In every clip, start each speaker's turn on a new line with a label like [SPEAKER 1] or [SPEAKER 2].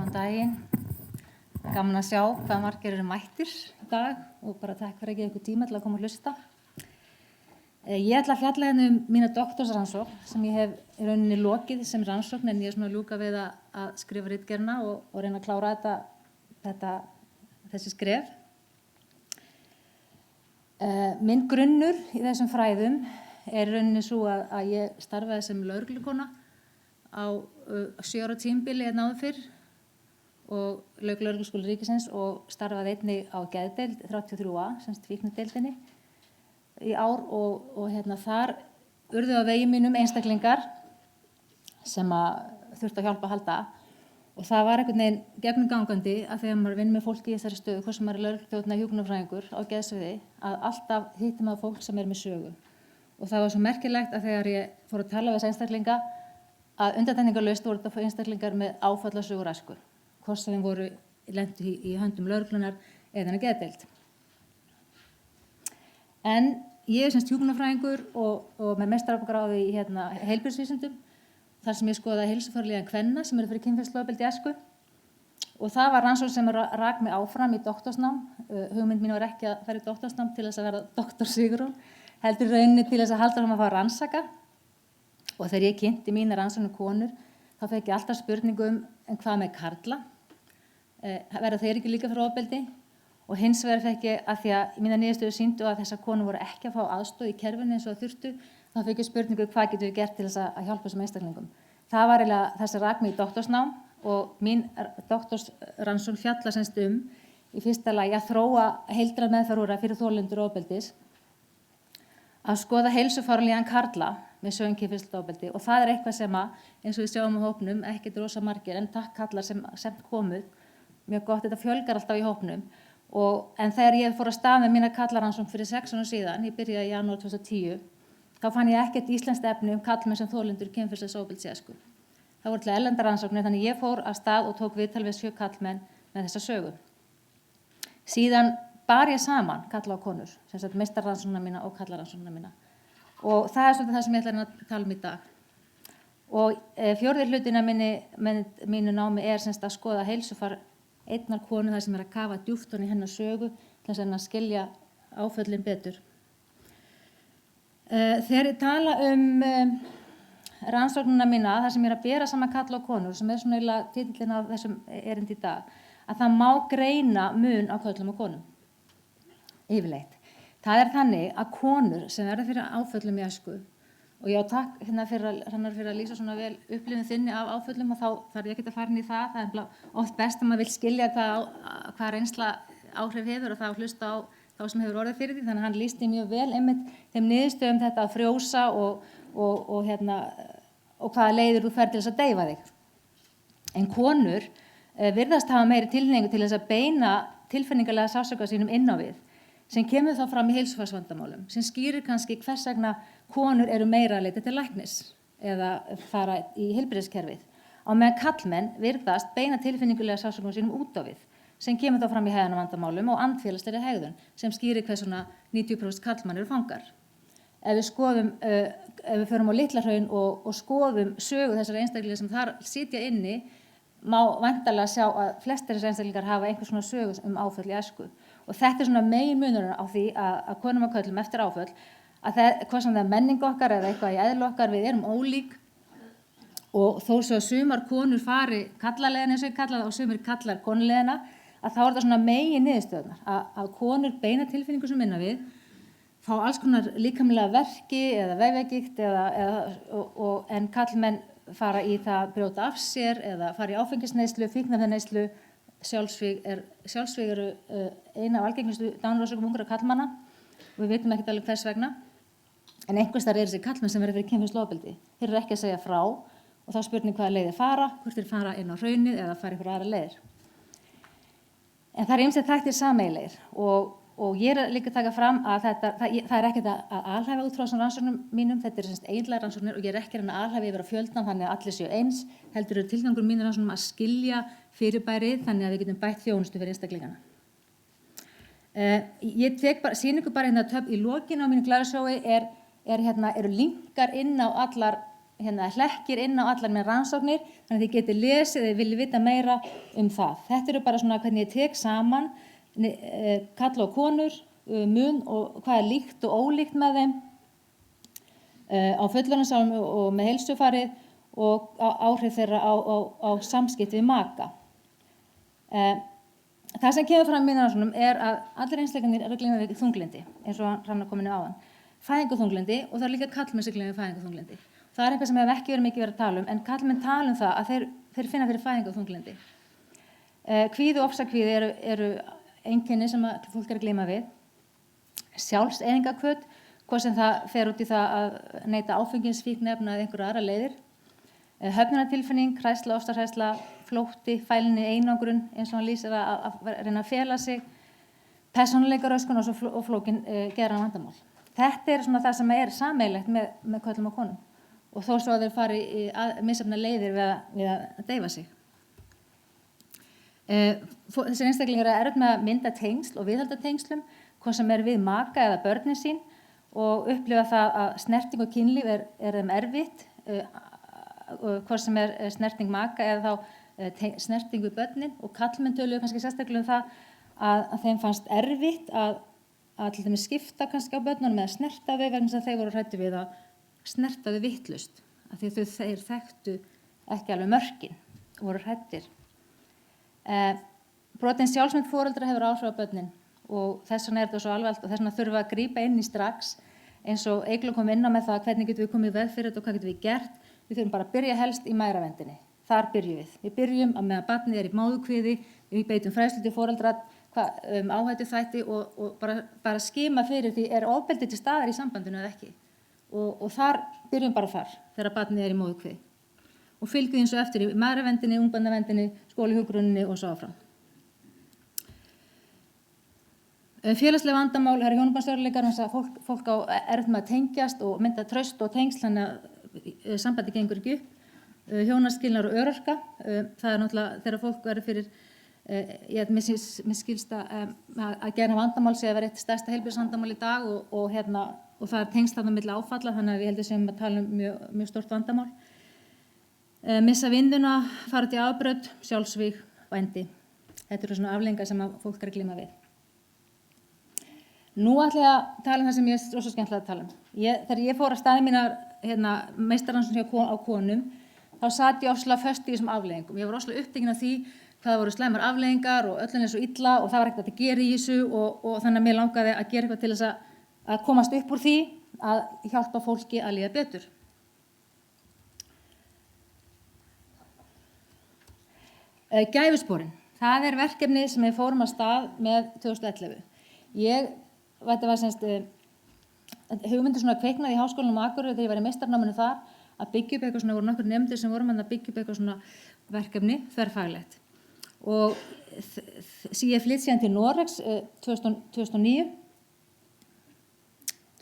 [SPEAKER 1] Góðan daginn. Gaman að sjá hvað margir eru mættir í dag og bara takk fyrir að gefa ykkur tíma til að koma og hlusta. Ég ætla að fjalla hérna mína doktorsrannsókn sem ég hef í rauninni lokið sem rannsókn en ég svona ljúka við að skrifa ritgerðina og reyna að klára þessi skref. Minn grunnur í þessum fræðum er í rauninni svo að ég starfaði sem lögreglukona á 7 ára tímabili hérna áður fyrr og lauk lögregluskóla ríkisins og starfaði einnig á geðdeild 33A, semst fíknideildinni í ár og þar urðu á vegi mínum einstaklingar sem þurftu að hjálpa að halda og það var einhvern veginn gegnumgangandi að þegar maður vinnur með fólki í þessari stöðu, hvort sem maður er lögregluþjónn eða hjúkrunarfræðingur á geðsviði, að alltaf hittir maður fólk sem er með sögu. Og það var svo merkilegt að þegar ég fór að tala við þessa einstaklinga að undantekningarlaust voru þetta einstaklingar með áfallasögur æsku, hvort sem þeim voru lentu í höndum lögreglunar eða hennar geðdeild. En ég er semst hjúkrunarfræðingur og með meistarapagráðu í heilbrigðisvísindum, þar sem ég skoðaði heilsufarlíðan kvenna sem eru fyrir kynferðislegt ofbeldi í æsku. Og það var rannsókn sem rak mig áfram í doktorsnám. Hugmynd mín var ekki að fara í doktorsnám til þess að verða doktor Sigrún, heldur rauninni til þess að halda fram að fá að rannsaka. Og þegar ég kynnti mínar rannsóknir konur, þá fekk ég alltaf spurningu en hvað með karla? Verða þeir ekki líka fyrir ofbeldi? Og hins vegar fekk ég, að því að mínar niðurstöður sýndu að þessar konur voru ekki að fá aðstoð í kerfinu eins og það þurftu, þá fekk ég spurningu hvað getum við gert til þess að hjálpa þessum einstaklingum. Það var eiginlega þess að rak mig í doktorsnám og mín doktorsrannsókn fjallar semst í fyrsta lagi að þróa heildræna meðferðarúrræði fyrir þolendur ofbeldis, að skoða heilsufarlíðan karla með sögum kynferðislegt ofbeldi og það er eitthvað sem eins og við sjáum á hópnum, ekkert rosa margir en takk kallar sem komuð, mjög gott, þetta fjölgar alltaf í hópnum. En þegar ég fór að stað með mína kallarannsókn fyrir 6 árum síðan, ég byrjaði í janúar 2010, þá fann ég ekkert íslenskt efni karlmenn sem þolendur kynferðislegs ofbeldis í æsku. Það voru til erlendar rannsóknir, þannig ég fór að stað og tók viðtal við 7 karlmenn með þessa sögu. Síðan bar ég saman karla og konur, sem sagt meistarrannsóknina mína og kallarannsóknina mína. Og það er svolítið það sem ég ætla að tala í dag. Og 4. hlutin af mínu námi er semst að skoða heilsufar einnar konu þar sem er að kafa djúpt ofan í hennar sögu til þess að skilja áföllin betur. Þegar ég tala rannsóknina mína, þar sem ég er að bera saman karla og konur, sem er svona eiginlega titillinn af þessum erindi í dag, að það má greina mun á körlum og konum. Yfirleitt. Það er þannig að konur sem verða fyrir áföllum í æsku, og já, takk fyrir að lýsa svona vel upplifun þinni af áföllum og þá þarf ég ekki að fara inn í það. Það er oft best að maður vil skilja hvað reynsla áhrif hefur og það að hlusta á þá sem hefur orðið fyrir því. Þannig að hann lýsti mjög vel einmitt þeim niðurstöðum þetta að frjósa og hvaða leiðir þú fer til þess að deyfa þig. En konur virðast hafa meiri tilhneigingu til þess að beina tilfinningalega sársauka sínum inn á við, sem kemur þá fram í heilsufarsvandamálum, sem skýrir kannski hvers vegna konur eru meira að leita til læknis eða fara í heilbrigðiskerfið. Á meðan karlmenn virðast beina tilfinningulega sársaukum sínum út á við, sem kemur þá fram í hegðunarvandamálum og andfélagslegri hegðun, sem skýrir hvers svona 90% karlmann eru fangar. Ef við förum á Litlahraun og skoðum sögu þessara einstaklingar sem þar sitja inni, má væntanlega sjá að flestir þessar einstaklingar hafa einhvers svona sögu áföll í æsku. Og þetta er svona meginmunurinn á því að konum og körlum eftir áföll, að hvað sem það er menning okkar eða eitthvað í eðli okkar, við erum ólík og þó svo að sumar konur fari kallaleiðina eins og ég kalla það og sumir kallar konuleiðina, að þá er það svona megin niðurstöðunar að konur beina tilfinningu sem minna við, fá alls konar líkamlega verki eða vefjagigt en karlmenn fara í það að brjóta af sér eða fara í áfengisneyslu, fíkniefnaneyslu. Sjálfsvíg eru eina af algengustu dánarorsökum ungra karlmanna og við vitum ekkert alveg hvers vegna. En einhvers staðar eru þessi karlmenn sem verða fyrir kynferðislegt ofbeldi. Þeir eru ekki að segja frá og þá spurning hvaða leiðir fara, hvort þeir fara inn á hraunið eða fara ykkur aðra leiðir. En það er ýmsir þættir sameiginlegir og ég er líka að taka fram að það er ekkert að alhæfa út frá þessum rannsóknum mínum, þetta eru eiginlegar rannsóknir og ég er ekki að alhæfa yfir á fjöldan þannig að allir séu eins, heldur eru tilgangur mínir rannsóknum að skilja fyrirbærið þannig að við getum bætt þjónustu fyrir einstaklingana. Ég sýni ykkur bara töfl í lokin á mínu glæðarsjói eru linkar inn á allar hlekkir inn á allar með rannsóknir, þannig að þið getið lesið eða viljið vita meira það. Þetta eru bara svona hvernig ég tek saman karla og konur, mun og hvað líkt og ólíkt með þeim á fullorðinsárum og með heilsufarið og áhrif þeirra á samskipti við maka. Það sem kemur fram í mínum rannsóknum að allir einstaklingar eru að glíma við þunglyndi, eins og hann kom inn á áðan. Fæðingarþunglyndi og það er líka karlmenn sem glíma við fæðingarþunglyndi. Það er eitthvað sem hefur ekki verið mikið verið að tala en karlmenn tala það að þeir finna fyrir fæðingarþunglyndi. Kvíði og ofsakvíði eru einkenni sem fólk er að glíma við. Sjálfseyðingarhvöt, hvað sem það fer út í það að neyta áfengis, fíkniefna eða einhverja aðra leiðir. Höfnunartilfinning, hræðsla, ástarhræðsla, flótti, fælni, einangrun, eins og hann lýsir að reyna að fela sig, persónuleikaröskun og flókin geðræn vandamál. Þetta er svona það sem er sameiginlegt með körlum og konum og þó svo að þeir fari í misjafnar leiðir við að deyfa sig. Þessir einstaklingar eru erfitt með að mynda tengsl og viðhalda tengslum, hvað sem er við maka eða börnin sín og upplifa það að snerting og kynlíf er þeim erfitt, hvað sem er snerting maka eða þá snerting við börnin og karlmenn töluðu kannski sérstaklega það að þeim fannst erfitt að til dæmis skipta kannski á börnunum eða snerta þau vegna þess að þeir voru hræddir við að snerta þau vitlaust af því að þeir þekktu ekki alveg mörkin og voru hræddir. Brotin sjálfsmynd foreldra hefur áhrif á börnin og þess vegna er þetta svo alvarlegt og þess vegna þurfum við að grípa inn í strax eins og Eygló kom inn á með það hvernig getum við komið í veg fyrir þetta og hvað getum við gert. Við þurfum bara að byrja helst í mæðraverndinni. Þar byrjum við. Við byrjum að meðan barnið í móðurkviði, við beitum fræðslu til foreldra áhættuþætti og bara skima fyrir því ofbeldi til staðar í sambandinu eða ekki. Og þar byrjum bara þar þegar barnið í móðurkviði. Og fylgjum eins og eftir í mæðraverndinni, ungbarnaverndinni, skólahjúkruninni og svo áfram. Félagsleg vandamál, það eru hjónabandsörðuleikar, þannig að fólk á erfitt með að tengjast og mynda traust og tengsl, þannig að sambandi gengur ekki upp. Hjónaskilnaður og örorka, það er náttúrulega þegar fólk verður fyrir, mér skilst að gera vandamál sé að vera eitt stærsta heilbrigðisvandamál í dag og það er tengsl þarna milli áfalla, þannig að við heldum sem að tala mjög stórt vandamál. Missa vinnuna, fara til afbrot, sjálfsvíg, vændi. Þetta eru svona afleiðingar sem fólk er að glíma við. Nú ætla ég að tala það sem ég er svo skemmtilega að tala um. Þegar ég fór að staði mínar meistararannsóknir á konum, þá sat ég ofsalega föst í þessum afleiðingum. Ég var ofsalega upptekin af því hvað voru slæmar afleiðingar og öllum er svo illa og það var ekkert að gera í þessu og þannig að mér langaði að gera eitthvað til þess að komast upp úr því að hjálpa fólki að líða betur. Gæfusporin. Það er verkefni sem við fórum af stað með 2011. Þetta var hugmyndir svona kveiknaði í Háskólanum á Akureyri þegar ég var í meistarnáminu þar að byggja upp eitthvað svona, voru nokkur nemendur sem vorum að byggja upp eitthvað svona verkefni þverfaglegt. Og ég flytt síðan til Noregs 2009,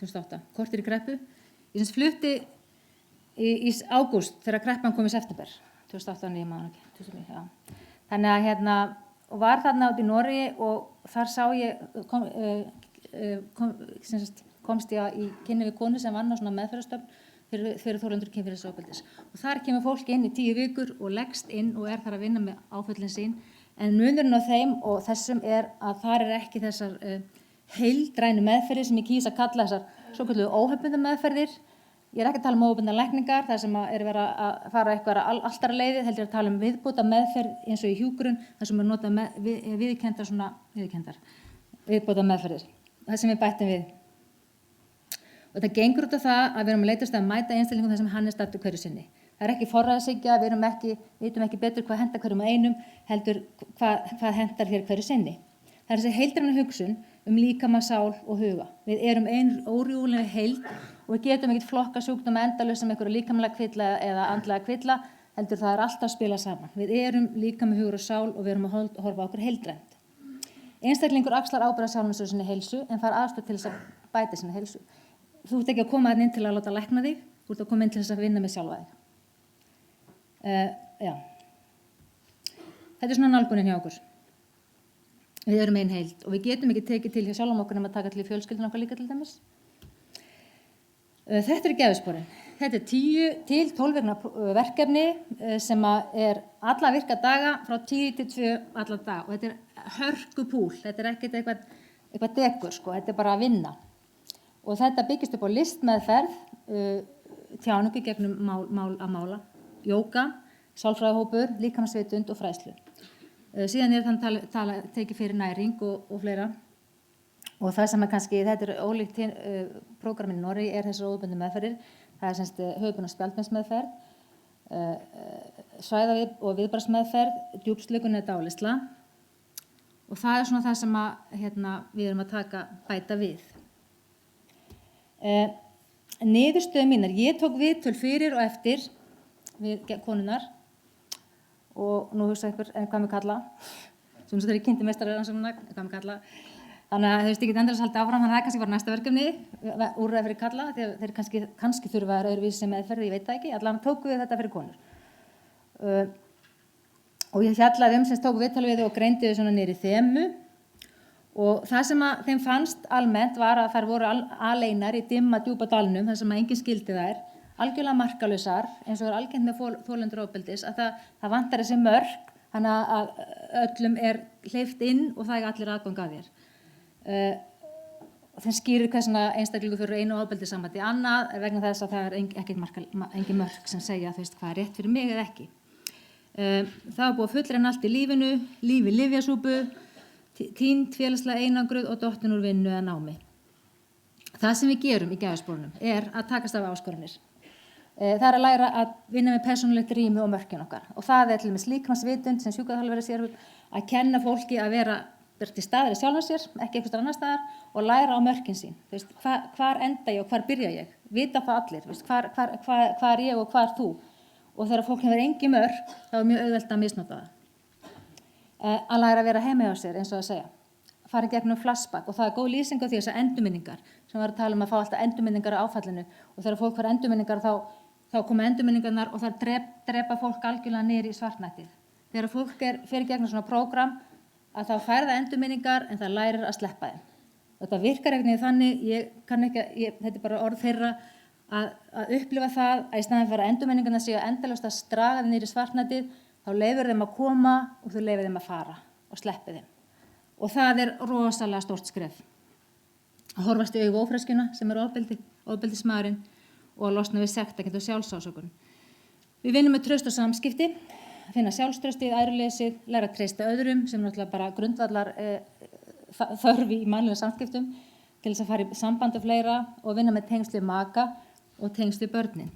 [SPEAKER 1] 2008, kortir í kreppu. Ég flutti í ágúst þegar kreppan kom í september, 2008 og 2009, já. Þannig að og var þarna út í Noregi og þar sá ég, komst ég í kynni við konu sem vann á svona meðferðarstöfn fyrir þolendur kynferðisofbeldis. Og þar kemur fólk inn í 10 vikur og leggst inn og er þar að vinna með áföllin sín. En munurinn á þeim og þessum er að þar er ekki þessar heildrænu meðferðir sem ég kýs að kalla þessar svokölluðu óhefbundna meðferðir. Ég er ekki að tala um óhefbundnar lækningar, þar sem er verið að fara eitthvað alltaf leiðið, heldur að tala um viðbóta meðferð eins og í hjúkrun, þar sem er notað viðbóta meðferðir. Það sem við bættum við. Og það gengur út af það að við erum að leitast að mæta einstaklingum þar sem hann er staddur hverju sinni. Það er ekki forræðishyggja, við vitum ekki betur hvað hentar hverjum að einum, heldur hvað hentar þér hverju sinni. Það er þessi heildræna hugsun líkama, sál og huga. Við erum ein órjúfanleg heild og við getum ekkert flokka sjúkdóma endalaust sem einhverja líkamlega kvilla eða andlega kvilla, heldur það er alltaf að spila saman. Við erum líkami, hugur og sál og við erum að horfa okkur heildrænt. Einstaklingur axlar ábyrgð á sjálfum sér sinni heilsu en fær aðstoð til þess að bæta sinni heilsu. Þú ert ekki að koma inn til að láta lækna þig, þú ert að koma inn til þess að vinna með sjálfa þig. Þetta er svona nálgunin hjá okkur. Við erum ein heild og við getum ekki tekið til hjá sjálfum okkur nema að taka til í fjölskyldun okkar líka til dæmis. Þetta eru gæfusporin. Þetta 10 til 12 vikna verkefni sem er alla virka daga frá 10 til 2 alla daga og þetta er hörkupúl, þetta er ekkert eitthvað dekur, sko, þetta er bara að vinna. Og þetta byggist upp á listmeðferð, tjáningu gegnum mál að mála, jóga, sálfræðihópur, líkamsvitund og fræðslu. Síðan er þannig tekið fyrir næring og fleira. Og það sem kannski, þetta er ólíkt prógramin í Noregi, er þessar óbundnu meðferðir. Það er semst höfubundna spjaldmeinsmeðferð, svæða- og viðbragðsmeðferð, djúpslökun eða dáleiðsla. Og það er svona það sem við erum að bæta við. Niðurstöðu mínar, ég tók viðtöl fyrir og eftir við konunnar og nú hugsa einhver, hvað mig kalla, sem þegar ég kynnti meistararannsóknina, hvað mig kalla. Þannig að þau ekki endalaust haldið áfram, þannig að það kannski var næsta verkefni, úrræði fyrir kalla, því að þeir kannski þurfa að öðruvísi meðferð, ég veit það ekki, allan tóku við þetta fyrir konur. Og ég fjallaði sem tóku viðtal við og greindi þau svona niður í þemu og það sem að þeim fannst almennt var að þær voru aleinar í dimma djúpa dalnum, þar sem að enginn skildi þær, algjörlega markalausar, eins og er algengt með þolendur ofbeldis, að það vantar þessi mörk, þannig að öllum er hleypt inn og það er allir aðgang að þér. Þeim skýrir hversna einstaklingu fyrir einu ofbeldissambandi annað vegna þess að það er engin mörk sem segja hvað er rétt fyrir mig eða ekki. Það var búið að fullreyna allt í lífinu, lífi lyfjasúpu, týnd félagslega einangruð og dottin úr vinnu eða námi. Það sem við gerum í gæðaspórunum er að takast af áskoranir. Það er að læra að vinna með persónulegt rými og mörkin okkar. Og það er til dæmis líkamsvitund sem sjúkraþjálfari sér að kenna fólki að vera til staðar í sjálfan sér, ekki einhvers annar staðar og læra á mörkin sín. Hvar enda ég og hvar byrja ég? Vita það allir, hvar er ég og hvar þú? Og þegar fólk hefur engin mörk, þá er mjög auðvelt að misnota það. Að læra að vera heima hjá sér, eins og að segja. Fara í gegnum flashback og það er góð lýsing á því þessar endurminningar sem var að tala að fá alltaf endurminningar á áfallinu og þegar fólk fær endurminningar þá koma endurminningarnar og það drepa fólk algjörlega niður í svartnættið. Þegar fólk fer í gegnum svona prógram að þá fær það endurminningar en það lærir að sleppa þeim. Þetta virkar einhvern veginn þannig, þetta er bara orð þeirra að upplifa það að í staðinn fyrir að endurminningarnar séu endalaust að straga þeim niður í svartnættið, þá leyfir þeim að koma og þú leyfir þeim að fara og sleppi þeim. Og það er rosalega stórt skref. Að horfast í augu ófreskjuna sem er ofbeldismaðurinn og að losna við sektarkennd og sjálfsásökun. Við vinnum með traust og samskipti, finna sjálfstraustið, æruleysið, læra að treysta öðrum sem er náttúrulega bara grundvallar þörfi í mannlega samskiptum til þess að fara í samband og fleira og vinna með tengsl við maka og tengsl við börnin.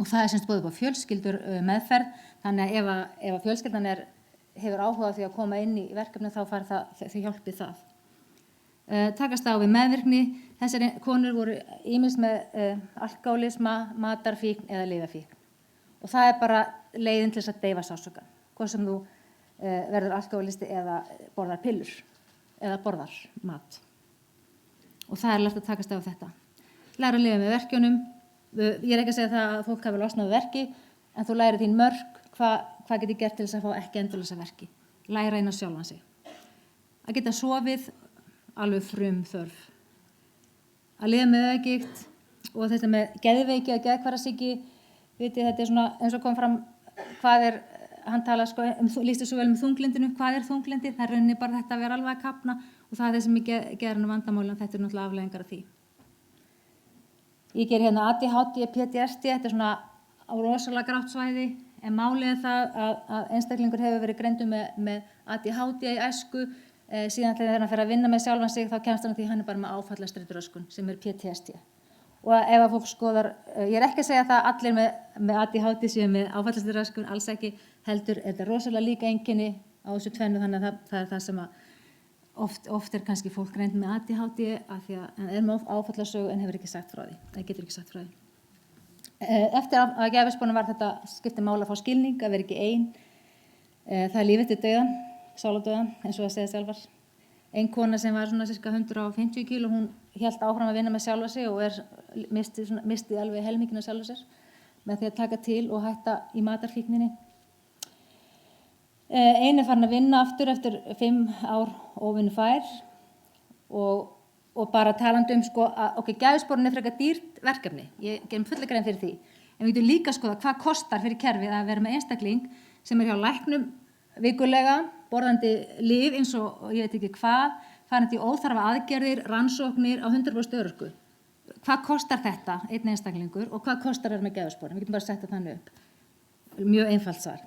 [SPEAKER 1] Og það er semst boðið upp á fjölskyldur meðferð, þannig að ef fjölskyldan hefur áhuga því að koma inn í verkefni þá fær þau hjálpið það. Takast á við meðvirkni, þessar konur voru ýmist með alkóhólisma, matarfíkn eða lyfjafíkn. Og það er bara leiðin til þess að deyfa sársaukann, hvort sem þú verður alkóhólisti eða borðar pillur eða borðar mat. Og það er lært að takast á þetta. Læra að lifa með verkjunum. Ég er ekki að segja það að fólk hafi losnað við verki, en þú lærir þín mörk, hvað get ég gert til þess að fá ekki endalausa verki. Læra inn á sjálfan sig. Að geta sofið alveg frumþörf. Að lifa með auðgikt og þetta með geðveiki eða geðhvarfasýki, þetta er svona eins og kom fram hann tala lýsti svo vel með þunglindinu, hvað er þunglindi? Það er rauninni bara þetta að vera alveg að kafna og það er það sem ég gerir vandamálum, þetta er náttúrulega afleiðingar af því. Ég ger hérna ADHD, PTSD, þetta er svona á rosalega grátt svæði, en málið er það að einstaklingur hefur verið greindur með ADHD í æsku, síðan þegar hann fer að vinna með sjálfan sig, þá kemst hann að því hann er bara með áfallastreituröskun sem er PTSD. Og ef að fólk skoðar, ég er ekki að segja það að allir með ADHD séu með áfallastreituröskun, alls ekki, heldur er þetta rosalega líka einkenni á þessu tvennu, þannig að það er það sem að oft er kannski fólk greind með ADHD af því að hann er með áfallasögu en hefur ekki sagt frá því, það getur ekki sagt frá því. Eftir að geðveispónum var þetta skipti máli að fá skilning, að vera ekki ein. Það er líf eftir dauðan, sáladauðan, eins og það segja sjálfar. Ein kona sem var svona cirka 150 kíló, hún hélt áfram að vinna með sjálfa sig og misti alveg helminginn af sjálfa sér með því að taka til og hætta í matarfíkninni. Ein er farin að vinna aftur eftir 5 ár óvinnufær og og bara talandi sko, ok, gæðusporin frekar dýrt verkefni, ég gerum fulla grein fyrir því, en við getum líka skoða hvað kostar fyrir kerfið að vera með einstakling sem hjá læknum vikulega, borðandi lyf eins og ég veit ekki hvað, farandi í óþarfa aðgerðir, rannsóknir á 100% örorku. Hvað kostar þetta, einn einstaklingur, og hvað kostar það með gæðusporin? Við getum bara sett þannig upp. Mjög einfalt svar.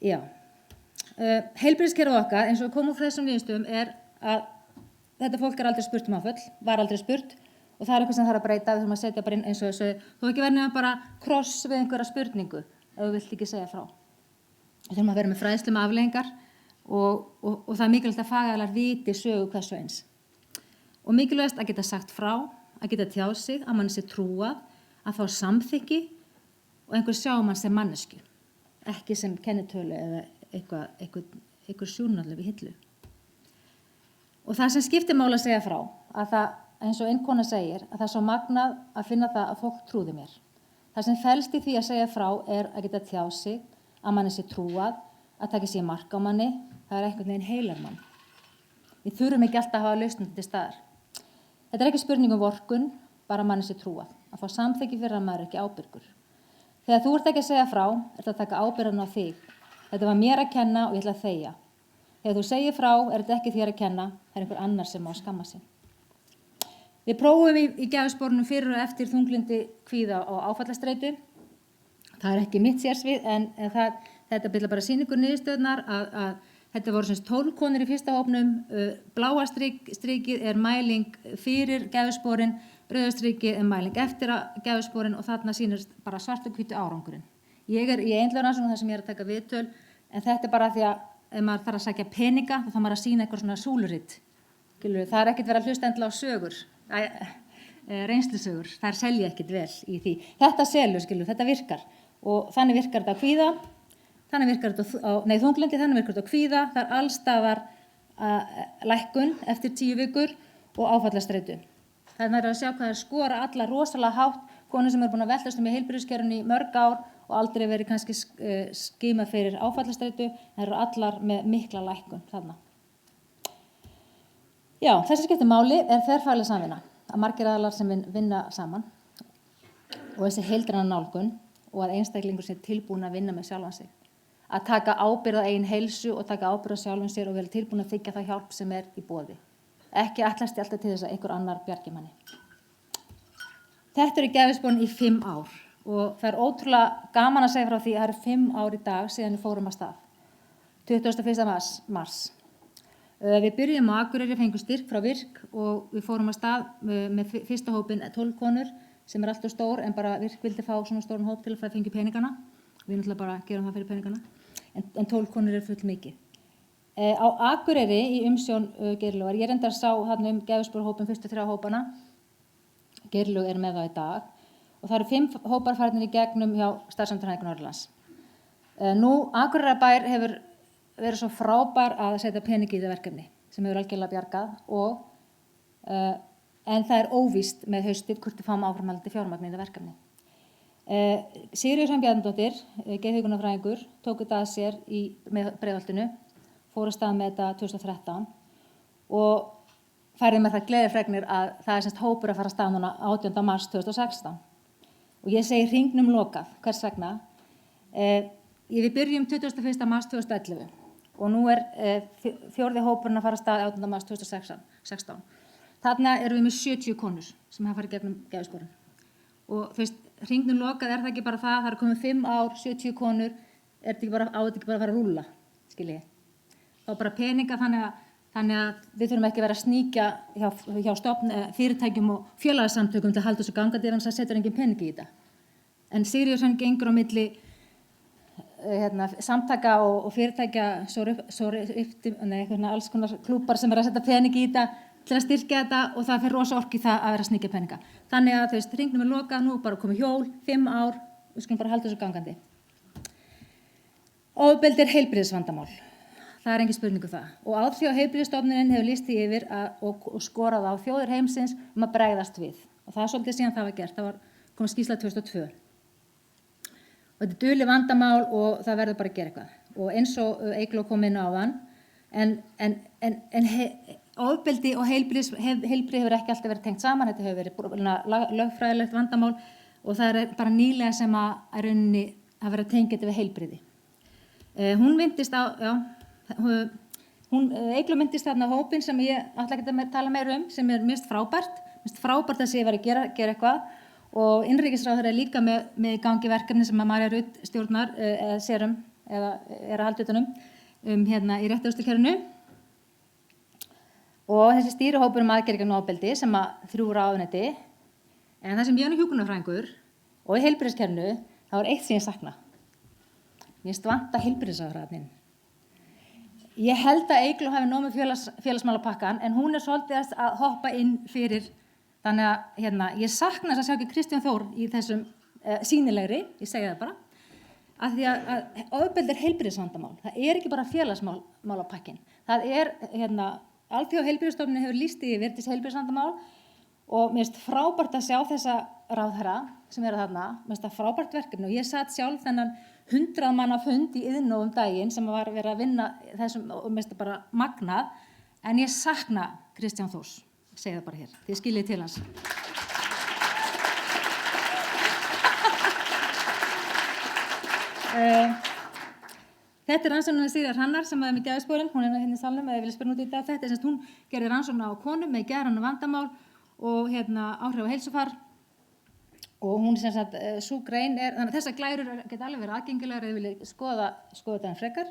[SPEAKER 1] Já. Heilbrigðiskerfið okkar, eins og við komum úr þessum niðurstöðum, að þetta fólk aldrei spurt áföll, var aldrei spurt, og það eitthvað sem þarf að breyta, við þurfum að setja bara inn eins og þessu, þó ekki verður bara kross við einhverja spurningu, ef þú vilt ekki segja frá. Við þurfum að vera með fræðslu með afleiðingar og það er mikilvægt að fagaðilar viti sögu hvers og eins. Og mikilvægast að geta sagt frá, að geta tjáð sig, að mann sé trúað, að fá samþykki og einhver sjá mann sem mannesku, ekki sem kennitölu eða einhver sjúrnalöf í hillu. Og það sem skiptir máli að segja frá, að það, eins og einn kona segir, að það er svo magnað að finna það að fólk trúði mér. Það sem felst í því að segja frá er að geta tjáð sig, að manni sé trúað, að taka sér mark á manni, það er einhvern veginn heilar mann. Við þurfum ekki alltaf að hafa lausnum til staðar. Þetta er ekki spurning um vorkunn, bara manni sé trúað, að fá samþykki fyrir að maður er ekki ábyrgur. Þegar þú ert ekki að segja frá, ert að taka ábyrgðina á þig. Þetta var mér að kenna og ég ætla að þegja. Þegar þú segir frá, er þetta ekki þér að kenna, það er einhver annar sem má skamma sig. Við prófum í gæðusporunum fyrir og eftir þunglindi, kvíða og áfallastreitu. Það er ekki mitt sérsvið, en þetta byrja bara sýningur niðurstöðnar að þetta voru 12 konur í fyrsta hópnum, bláa strikið er mæling fyrir gæðusporin, rauða strikið er mæling eftir gæðusporin og þarna sýnir bara svart og hvítu árangurinn. Ég er í einhverjum rannsóknum þar sem ég er að taka viðtöl, en þetta er bara því að ef maður þarf að sækja peninga, þá þarf maður að sýna eitthvað svona súluritt. Það er ekkert verið að hlusta endilega á sögur, reynslusögur, það selja ekkert vel í því. Þetta selur, þetta virkar og þannig virkar þetta á kvíða, þannig virkar þetta á þunglindi, þannig virkar þetta á kvíða, það er allstaðar lækkun eftir 10 vikur og áfallastreitu. Þannig að sjá hvað það skora alla rosalega hátt, konur sem eru búin að veltast í heilbrigðiskerfinu í mörg ár og aldrei verið kannski skimað fyrir áfallastreitu, það eru allar með mikla lækkun þarna. Já, þessi skiptir máli er þverfagleg samvinna, að margir aðilar sem vinna saman og þessi heildræna nálgun og að einstaklingur sé tilbúin að vinna með sjálfan sig. Að taka ábyrgð á eigin heilsu og taka ábyrgð á sjálfum sér og vera tilbúin að þiggja það hjálp sem er í boði. Ekki ætlast alltaf til þess að einhver annar bjargi manni. Þetta eru gæðusporin í 5 ár. Og það er ótrúlega gaman að segja frá því að það eru 5 ár í dag síðan við fórum að stað. 21. mars. Við byrjum á Akureyri, fengum styrk frá Virk og við fórum að stað með fyrsta hópin 12 konur sem er alltaf stór en bara Virk vildi fá svona stórn hóp til að fengja peningana. Við náttúrulega bara gerum það fyrir peningana. En 12 konur er full mikið. Á Akureyri í umsjón Geirlaugar, ég reyndar sá þarna gæðusporhópin fyrstu 3 hópana. Geirlaug er með það í dag. Og það eru 5 hópar farinir í gegnum hjá starfsendurhæfingu Norðurlands. Nú, Akureyrarbær hefur verið svo frábær að setja pening í þetta verkefni sem hefur algjörlega bjargað en það er óvíst með haustið hvort við fáum áframhaldandi fjármagn í þetta verkefni. Sigríður Hrönn Bjarnadóttir, geðhjúkrunarfræðingur, tók þetta að sér með Breiðholtinu, fór af stað með þetta 2013 og færði með það gleðifregnir að það er hópur að fara af stað núna 18. mars 2016. Og ég segi hringnum lokað, hvers vegna. Við byrjum 21. mars 2011 og nú er 4. hópurinn að fara af stað 18. mars 2016. Þarna erum við með 70 konur sem hafa farið gegnum gæðusporin. Og þú veist, hringnum lokað er það ekki bara það er komið 5 ár, 70 konur, á þetta ekki bara að fara að rúlla, skilji. Þá bara peninga þannig að við þurfum ekki að vera að sníkja hjá fyrirtækjum og félagasamtökum til að halda þessu gangandi ef það setur engin pening í þetta. En Sigríður Hrönn gengur á milli samtaka og fyrirtækja alls konar klúpar sem er að setja pening í þetta til að styrkja þetta og það fer rosa orku í það að vera að sníkja peninga. Þannig að þú veist, hringnum er lokað, nú er bara komið hjól, 5 ár, við skulum bara halda þessu gangandi. Ofbeldi er heilbrigðisvandamál. Það er engin spurningu það. Og Alþjóðaheilbrigðisstofnunin hefur lýst því yfir og skorað á þjóðir heimsins að bregðast við. Og það er svolítið síðan það var gert. Það kom skýrsla 2002. Og þetta er dulið vandamál og það verður bara að gera eitthvað. Og eins og Eygló kom inn á áðan, en ofbeldi og heilbrigði hefur ekki alltaf verið tengt saman, þetta hefur verið lögfræðilegt vandamál og það er bara nýlega sem að rauninni að vera tengja þetta við heilbrigði. Hún myndist á, Eygló myndist þarna á hópinn sem ég ætla ekki að tala meira sem er mest frábært að sé að gera eitthvað og innríkisráðherra er líka með gangi verkefni sem að Marja Rut stjórnar sérum eða er að halda utanum í réttarvörslukerfinu. Og þessi stýrihópur aðgerðir gegn ofbeldi sem að 3 ráðuneyti, en það sem ég er hjúkrunarfræðingur og í heilbrigðiskerfinu, þá er eitt sem ég sakna. Mér finnst vanta heilbrigðisráðherra. Ég held að Eygló hafi nóg með félagsmálapakkann, en hún er svolítið að hoppa inn fyrir, þannig að ég sakna þess að sjá ekki Kristján Þór í þessum sýnilegri, ég segi það bara, af því að ofbeldi er heilbrigðisvandamál. Það er ekki bara félagsmálapakkin. Það er Alþjóðaheilbrigðisstofnunin hefur lýst yfir þessi heilbrigðisvandamál og mér finnst frábært að sjá þessa ráðherra sem eru þarna, mér finnst það frábært verkefni og ég satt sjálf þennan 100 manna fund í Iðnó daginn sem var verið að vinna þessum og mér finnst það bara magnað, en ég sakna Kristján Þórs, ég segi það bara hér, þið skiljið til hans. Þetta er rannsóknin Sigríðar Hrannar sem er með geðspórin, hún er hérna í salnum eða vilja spyrja út í þetta. Þetta er semst hún gerði rannsókn á konum með geðræn vandamál og áhrif á heilsufar og hún sem sagt sú grein er, þannig að þessar glærur geta alveg verið aðgengilegar eða vilja skoða þetta frekar.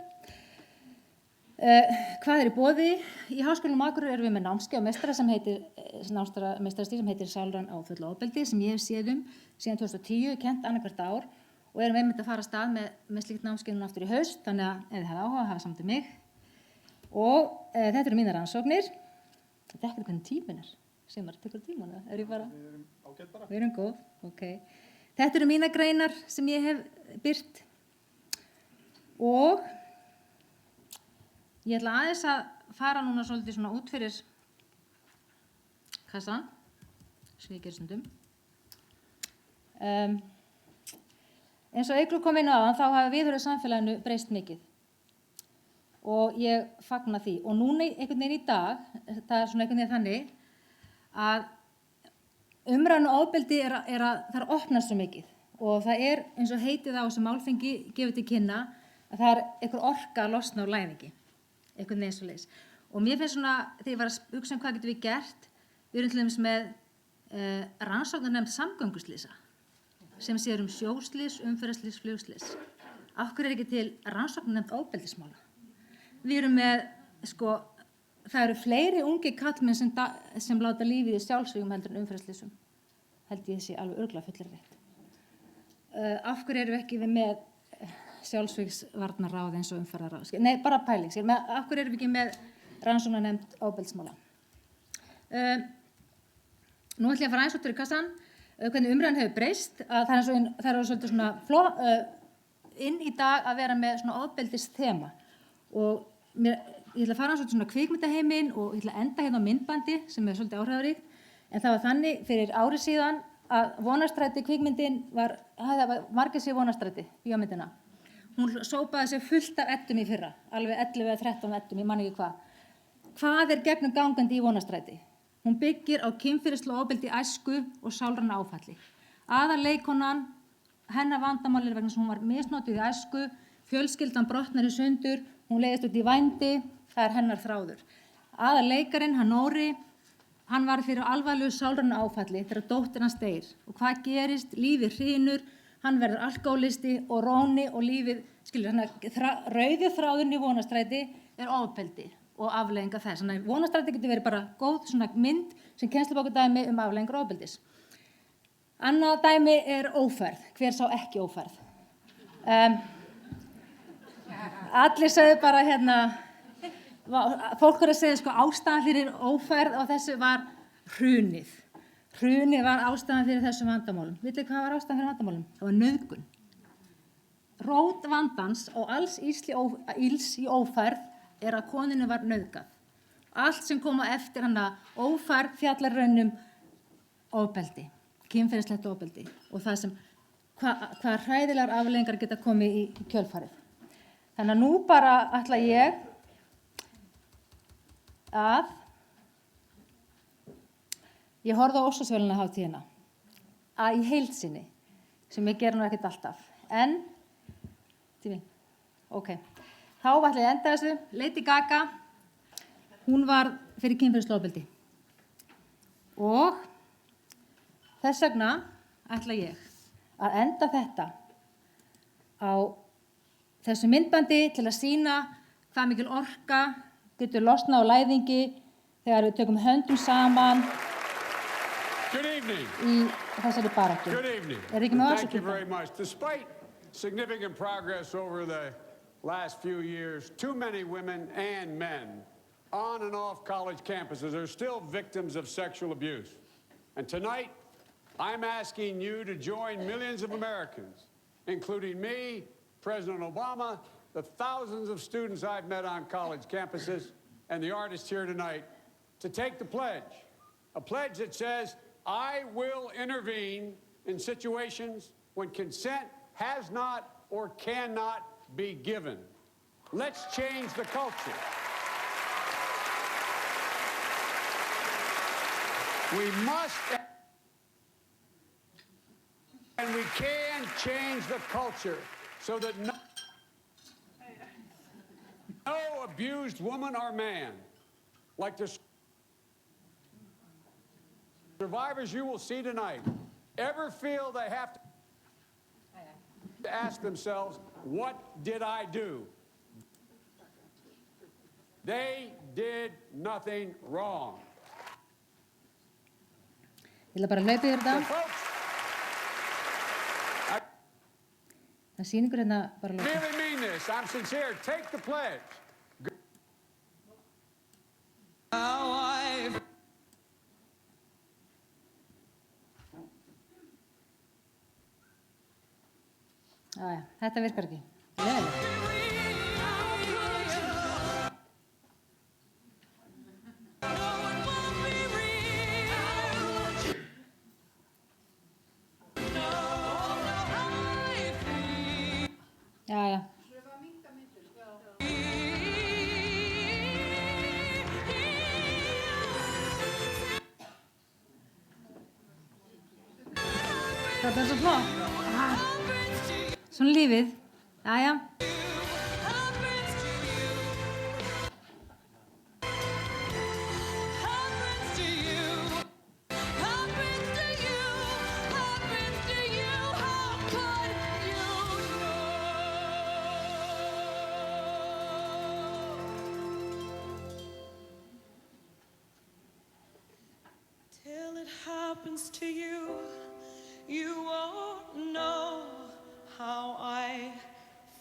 [SPEAKER 1] Hvað er í boði? Í Háskólanum á Akureyri erum við með námskeið og meistarastig sem heitir Sálræn áföll og ofbeldi sem ég hef séð síðan 2010, kennt annað hvert ár. Og erum einmitt að fara af stað með slíkt námskeið aftur í haust, þannig að ef þið hafa áhuga að hafa samt mig. Og þetta eru mínar rannsóknir. Þetta er ekkert hvernig tíminn er. Sigmar, tekur tímana? Er ég bara? Við erum ágætt bara. Við erum góð, ok. Þetta eru mínar greinar sem ég hef birt. Og ég ætla aðeins að fara núna svolítið svona út fyrir kassan, sem ég gerir stundum. Eins og Eygló kom inn á þá hafa viðhorf samfélaginu breyst mikið og ég fagna því og núna einhvern veginn í dag, það er svona einhvern veginn þannig að umræðan og ofbeldi það er opnast svo mikið og það er eins og heitið á þessu málþingi gefið til kynna að það er einhver orka að losna á læðingi, einhvern veginn svo leiðis og mér finnst svona, þegar ég var að hugsa hvað getum við gert, við erum til dæmis með rannsóknarnefnd samgönguslysa sem sér sjóslys, umferðarslys, flugslys. Af hverju er ekki til rannsóknarnefnd ofbeldismála? Við erum með, það eru fleiri ungi karlmenn sem láta lífið í sjálfsvígum heldur en umferðarslysum. Held ég sé alveg örugglega fullreynt. Af hverju erum við ekki með sjálfsvígsvarnarráð eins og umferðarráð? Nei, bara pæling. Af hverju erum við ekki með rannsóknarnefnd ofbeldismála? Nú ætla ég að fara aðeins út fyrir kassan. Hvernig umræðan hefur breyst, að það er svolítið svona inn í dag að vera með svona ofbeldisþema og ég ætla að fara svolítið svona kvikmyndaheiminn og ég ætla að enda hérna á myndbandi sem er svolítið áhrifaríkt en það var þannig fyrir ári síðan að Vonarstræti kvikmyndin það var margir sér Vonarstræti, bíómyndina. Hún sópaði sér fullt af eddum í fyrra, alveg 11 eða 13 eddum, ég man ekki hvað. Hvað er gegnum gangandi í Vonarstræti? Hún byggir á kynferðislegu ofbeldi í æsku og sálrænu áfalli. Aðalleikonan, hennar vandamál vegna sem hún var misnotuð í æsku, fjölskyldan brotnar í sundur, hún leiðist út í vændi, það er hennar þráður. Aðalleikarinn, hann Nóri, hann var fyrir alvarlegu sálrænu áfalli þegar dóttir hans deyr. Og hvað gerist? Lífið hrynur, hann verður alkóhólisti og róni og lífið, rauði þráðurinn í Vonarstræti er ofbeldi og afleiðingar þess. Þannig að Vonarstræti getur verið bara góð svona mynd sem kennslubókardæmi afleiðingar ofbeldis. Annað dæmi er ófærð. Hver sá ekki ófærð? Allir sögðu bara fólk voru að segja ástæðan fyrir ófærð og þessu var hrunið. Hrunið var ástæðan fyrir þessum vandamálum. Vitið hvað var ástæðan fyrir vandamálum? Það var nauðgun. Rót vandans og alls ills í ófærð er að konunni var nauðgað. Allt sem kom á eftir ófærð fjallar raunum ofbeldi, kynferðislegt ofbeldi og það sem hvað hræðilegar afleiðingar geta komið í kjölfarið. Þannig að nú bara ætla ég að Ég horfði á Óskarsverðlaunahátíðina í heild sinni, sem ég ger nú ekkert alltaf. En, þá ætla ég að enda þessu. Lady Gaga, hún var fyrir kynferðisofbeldi. Og þess vegna ætla ég að enda þetta á þessu myndbandi til að sýna hvað mikil orka getur losnað á læðingi þegar við tökum höndum saman í þessari baráttu.
[SPEAKER 2] Good evening. Thank you very much. Despite significant progress over the last few years, too many women and men on and off college campuses are still victims of sexual abuse. And tonight, I'm asking you to join millions of Americans, including me, President Obama, the thousands of students I've met on college campuses, and the artists here tonight, to take the pledge. A pledge that says, I will intervene in situations when consent has not or cannot be given. Let's change the culture. We must, and we can change the culture so that no abused woman or man, like the survivors you will see tonight, ever feel they have to ask themselves, what did I do? They did nothing wrong.
[SPEAKER 1] Ég vil bara hlaupa yfir þetta. Það sýningur hérna bara hlaupa.
[SPEAKER 2] Really mean this. I'm sincere. Take the pledge.
[SPEAKER 1] Þetta virkar ekki. Leiðilegt. Jæja. Þetta er svo flott. Svona lífið. Jæja.
[SPEAKER 3] Till it happens to you, you won't know how I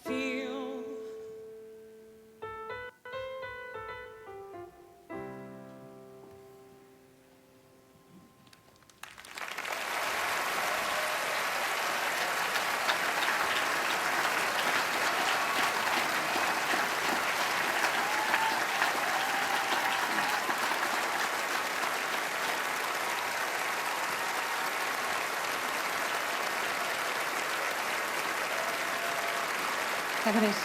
[SPEAKER 3] feel.
[SPEAKER 1] Takk fyrir.